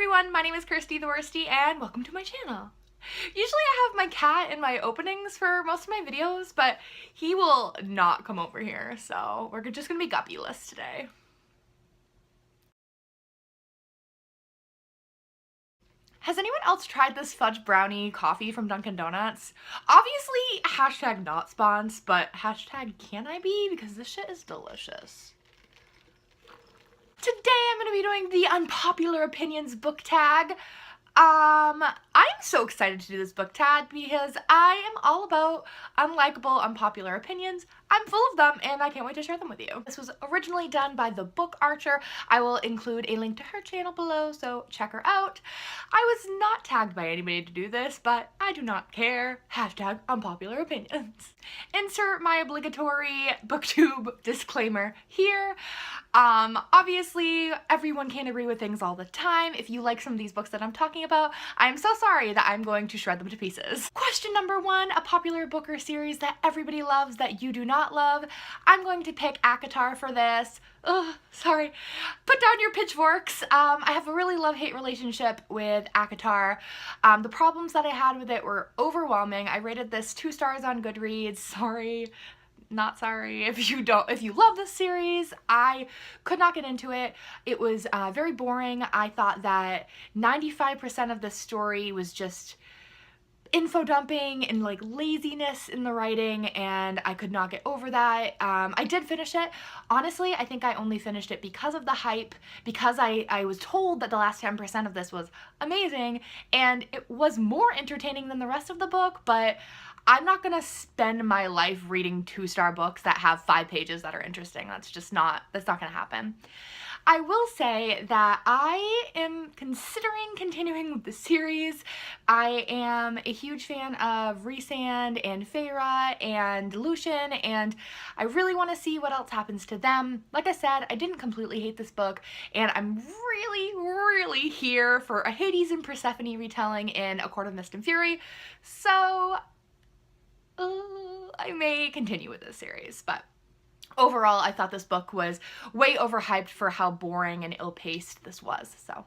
everyone, my name is Kirsty the Worsty and welcome to my channel. Usually I have my cat in my openings for most of my videos, but he will not come over here, so we're just gonna be guppy-less today. Has anyone else tried this fudge brownie coffee from Dunkin' Donuts? Obviously, hashtag not spons, but hashtag can I be? Because this shit is delicious. Today I'm going to be doing the Unpopular Opinions book tag. I'm so excited to do this book tag because I am all about unlikable, unpopular opinions. I'm full of them and I can't wait to share them with you. This was originally done by The Book Archer. I will include a link to her channel below, so check her out. I was not tagged by anybody to do this, but I do not care. Hashtag unpopular opinions. Insert my obligatory booktube disclaimer here. Obviously everyone can't agree with things all the time. If you like some of these books that I'm talking about, I'm so sorry that I'm going to shred them to pieces. Question number one, a popular book or series that everybody loves that you do not love. I'm going to pick ACOTAR for this. Ugh, sorry. Put down your pitchforks. I have a really love-hate relationship with ACOTAR. The problems that I had with it were overwhelming. I rated this 2 stars on Goodreads. Sorry. Not sorry if you love this series. I could not get into it. It was very boring. I thought that 95% of the story was just info dumping and like laziness in the writing, and I could not get over that. I did finish it. Honestly, I think I only finished it because of the hype, because I was told that the last 10% of this was amazing, and it was more entertaining than the rest of the book, but I'm not gonna spend my life reading 2-star books that have 5 pages that are interesting. That's not gonna happen. I will say that I am considering continuing with the series. I am a huge fan of Rhysand and Feyre and Lucian, and I really want to see what else happens to them. Like I said, I didn't completely hate this book, and I'm really here for a Hades and Persephone retelling in A Court of Mist and Fury, so I may continue with this series, but overall, I thought this book was way overhyped for how boring and ill-paced this was. So,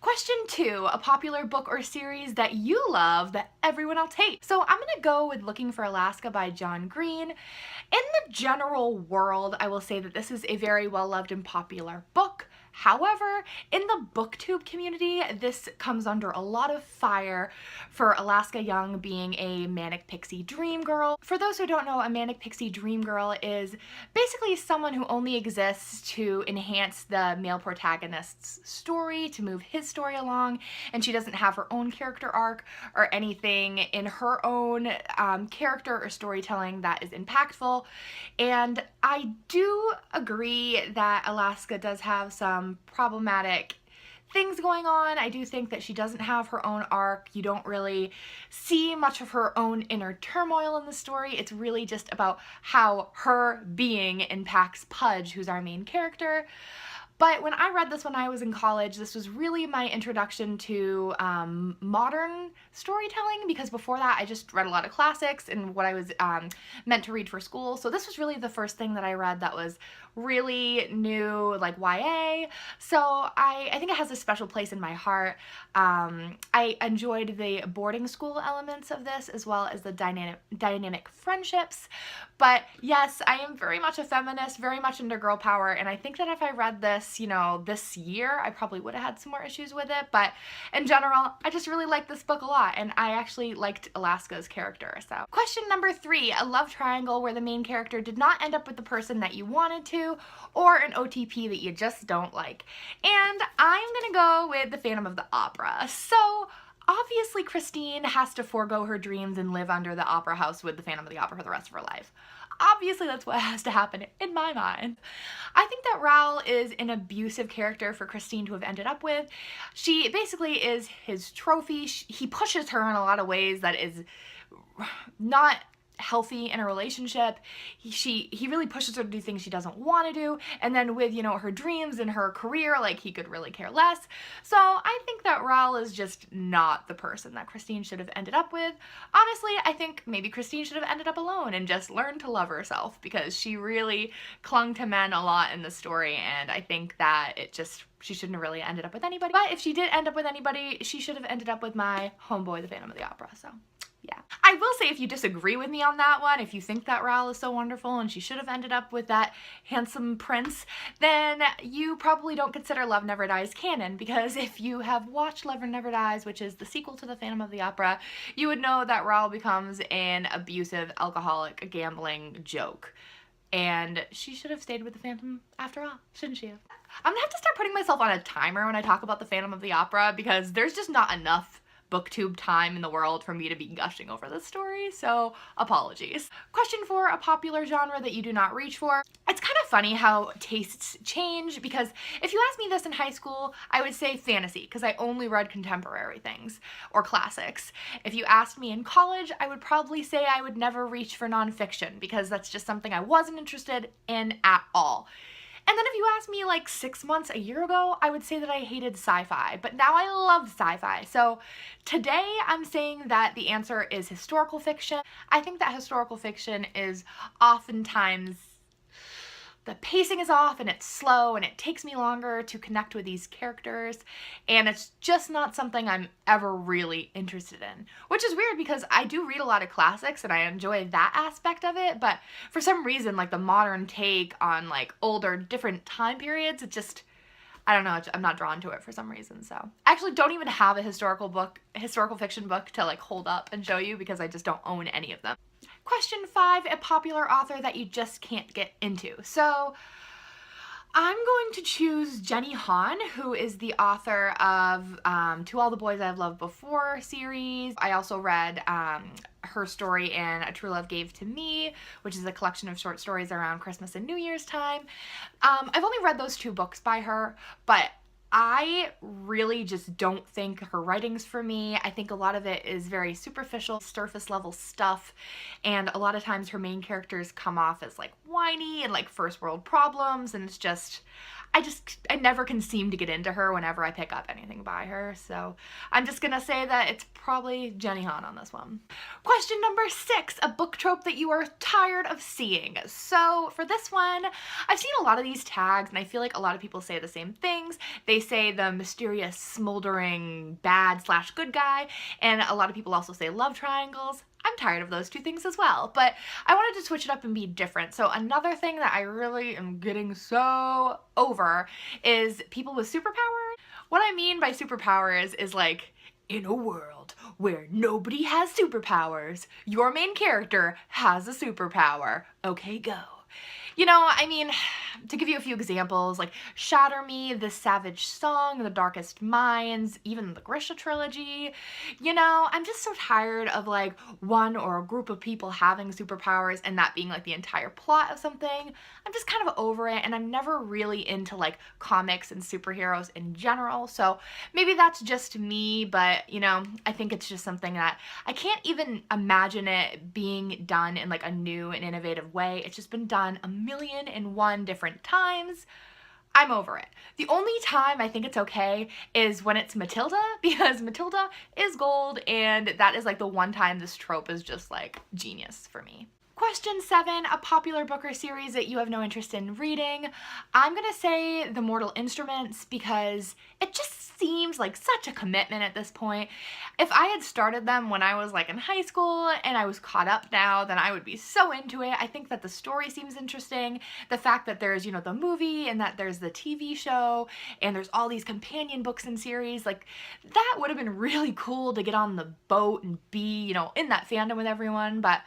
question 2, a popular book or series that you love that everyone else hates. So I'm gonna go with Looking for Alaska by John Green. In the general world, I will say that this is a very well-loved and popular book. However, in the booktube community, this comes under a lot of fire for Alaska Young being a manic pixie dream girl. For those who don't know, a manic pixie dream girl is basically someone who only exists to enhance the male protagonist's story, to move his story along, and she doesn't have her own character arc or anything in her own character or storytelling that is impactful. And I do agree that Alaska does have some problematic things going on. I do think that she doesn't have her own arc. You don't really see much of her own inner turmoil in the story. It's really just about how her being impacts Pudge, who's our main character. But when I read this when I was in college, this was really my introduction to modern storytelling, because before that I just read a lot of classics and what I was meant to read for school. So this was really the first thing that I read that was really new, like YA. So I think it has a special place in my heart. I enjoyed the boarding school elements of this as well as the dynamic friendships. But yes, I am very much a feminist, very much into girl power, and I think that if I read this, you know, this year, I probably would have had some more issues with it, but in general, I just really liked this book a lot, and I actually liked Alaska's character. So, question number 3, a love triangle where the main character did not end up with the person that you wanted to, or an OTP that you just don't like. And I'm gonna go with the Phantom of the Opera. So, obviously Christine has to forego her dreams and live under the opera house with the Phantom of the Opera for the rest of her life. Obviously that's what has to happen in my mind. I think that Raoul is an abusive character for Christine to have ended up with. She basically is his trophy. He pushes her in a lot of ways that is not healthy in a relationship. He really pushes her to do things she doesn't want to do, and then with, you know, her dreams and her career, like, he could really care less. So I think that Raoul is just not the person that Christine should have ended up with. Honestly, I think maybe Christine should have ended up alone and just learned to love herself, because she really clung to men a lot in the story, and I think that she shouldn't have really ended up with anybody. But if she did end up with anybody, she should have ended up with my homeboy, the Phantom of the Opera. So yeah. I will say, if you disagree with me on that one, if you think that Raoul is so wonderful and she should have ended up with that handsome prince, then you probably don't consider Love Never Dies canon, because if you have watched Love Never Dies, which is the sequel to The Phantom of the Opera, you would know that Raoul becomes an abusive, alcoholic, gambling joke. And she should have stayed with the Phantom after all, shouldn't she have? I'm gonna have to start putting myself on a timer when I talk about the Phantom of the Opera, because there's just not enough booktube time in the world for me to be gushing over this story, so apologies. Question 4, a popular genre that you do not reach for. It's kind of funny how tastes change, because if you asked me this in high school, I would say fantasy, because I only read contemporary things or classics. If you asked me in college, I would probably say I would never reach for nonfiction, because that's just something I wasn't interested in at all. And then if you asked me like 6 months, a year ago, I would say that I hated sci-fi, but now I love sci-fi. So today I'm saying that the answer is historical fiction. I think that historical fiction is oftentimes, the pacing is off and it's slow and it takes me longer to connect with these characters, and it's just not something I'm ever really interested in. Which is weird, because I do read a lot of classics and I enjoy that aspect of it, but for some reason, like, the modern take on like older, different time periods, it just, I don't know, I'm not drawn to it for some reason. So I actually don't even have a historical fiction book to like hold up and show you, because I just don't own any of them. Question 5, a popular author that you just can't get into. So I'm going to choose Jenny Han, who is the author of To All the Boys I've Loved Before series. I also read her story in A True Love Gave to Me, which is a collection of short stories around Christmas and New Year's time. I've only read those 2 books by her, but I really just don't think her writing's for me. I think a lot of it is very superficial, surface level stuff, and a lot of times her main characters come off as like whiny and like first world problems, and it's just, I never can seem to get into her whenever I pick up anything by her, so I'm just gonna say that it's probably Jenny Han on this one. Question number 6, a book trope that you are tired of seeing. So for this one, I've seen a lot of these tags, and I feel like a lot of people say the same things. They say the mysterious, smoldering, bad/good guy, and a lot of people also say love triangles. I'm tired of those 2 things as well, but I wanted to switch it up and be different. So another thing that I really am getting so over is people with superpowers. What I mean by superpowers is like, in a world where nobody has superpowers, your main character has a superpower. Okay, go. You know, I mean, to give you a few examples, like Shatter Me, The Savage Song, The Darkest Minds, even the Grisha trilogy, you know, I'm just so tired of like one or a group of people having superpowers and that being like the entire plot of something. I'm just kind of over it, and I'm never really into like comics and superheroes in general, so maybe that's just me, but you know, I think it's just something that I can't even imagine it being done in like a new and innovative way. It's just been done 1,000,001 different times. I'm over it. The only time I think it's okay is when it's Matilda, because Matilda is gold, and that is like the one time this trope is just like genius for me. Question 7, a popular book or series that you have no interest in reading. I'm gonna say The Mortal Instruments, because it just seems like such a commitment at this point. If I had started them when I was like in high school and I was caught up now, then I would be so into it. I think that the story seems interesting. The fact that there's, you know, the movie and that there's the TV show and there's all these companion books and series, like that would have been really cool to get on the boat and be, you know, in that fandom with everyone, but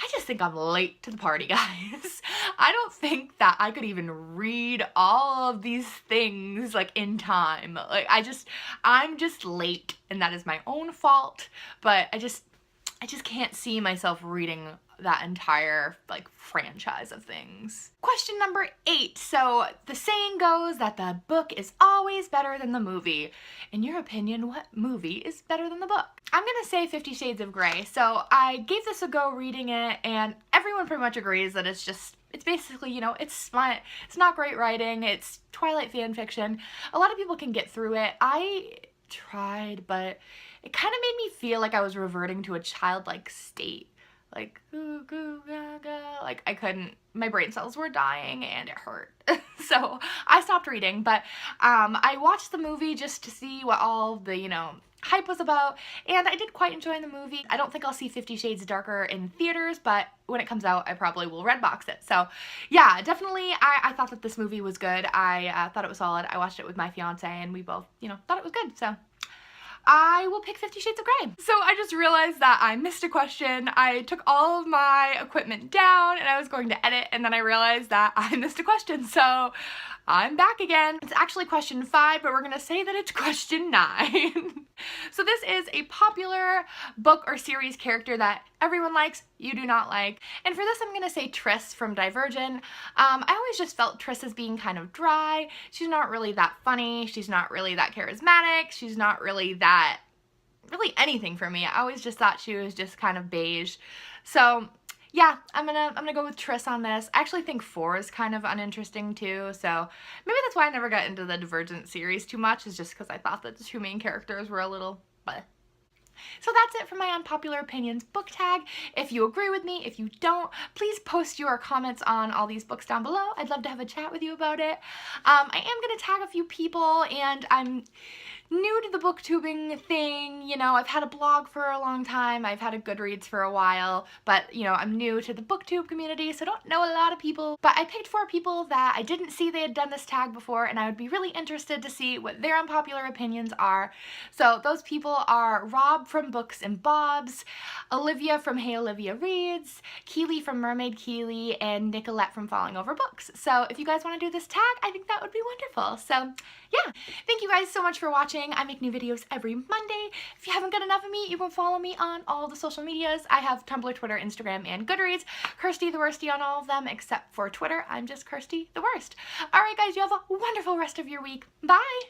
I just think I'm late to the party, guys. I don't think that I could even read all of these things like in time. Like I'm just late, and that is my own fault, but I just can't see myself reading that entire like franchise of things. Question number 8. So the saying goes that the book is always better than the movie. In your opinion, what movie is better than the book? I'm gonna say 50 Shades of Grey. So I gave this a go reading it, and everyone pretty much agrees that it's basically, you know, it's smut, it's not great writing, it's Twilight fan fiction. A lot of people can get through it. I tried, but it kind of made me feel like I was reverting to a childlike state. Like, goo, goo, gaga. Like, I couldn't, my brain cells were dying and it hurt. So I stopped reading, but I watched the movie just to see what all the, you know, hype was about, and I did quite enjoy the movie. I don't think I'll see 50 Shades Darker in theaters, but when it comes out, I probably will Redbox it. So yeah, definitely, I thought that this movie was good. I thought it was solid. I watched it with my fiance, and we both, you know, thought it was good, so I will pick 50 Shades of Grey. So I just realized that I missed a question. I took all of my equipment down and I was going to edit, and then I realized that I missed a question. So I'm back again. It's actually question 5, but we're gonna say that it's question 9. So this is a popular book or series character that everyone likes, you do not like. And for this, I'm gonna say Triss from Divergent. I always just felt Triss as being kind of dry. She's not really that funny. She's not really that charismatic. She's not really that, really anything for me. I always just thought she was just kind of beige. So yeah, I'm gonna go with Triss on this. I actually think 4 is kind of uninteresting too, so maybe that's why I never got into the Divergent series too much, is just because I thought that the 2 main characters were a little bleh. So that's it for my Unpopular Opinions book tag. If you agree with me, if you don't, please post your comments on all these books down below. I'd love to have a chat with you about it. I am going to tag a few people, and I'm new to the booktubing thing. You know, I've had a blog for a long time, I've had a Goodreads for a while, but you know, I'm new to the booktube community, so I don't know a lot of people. But I picked 4 people that I didn't see they had done this tag before, and I would be really interested to see what their unpopular opinions are. So those people are Rob from Books and Bobs, Olivia from Hey Olivia Reads, Keely from Mermaid Keely, and Nicolette from Falling Over Books. So if you guys want to do this tag, I think that would be wonderful. So yeah, thank you guys so much for watching. I make new videos every Monday. If you haven't got enough of me, you can follow me on all the social medias. I have Tumblr, Twitter, Instagram, and Goodreads. Kirsty the Worsty on all of them, except for Twitter. I'm just Kirsty the Worst. Alright guys, you have a wonderful rest of your week. Bye!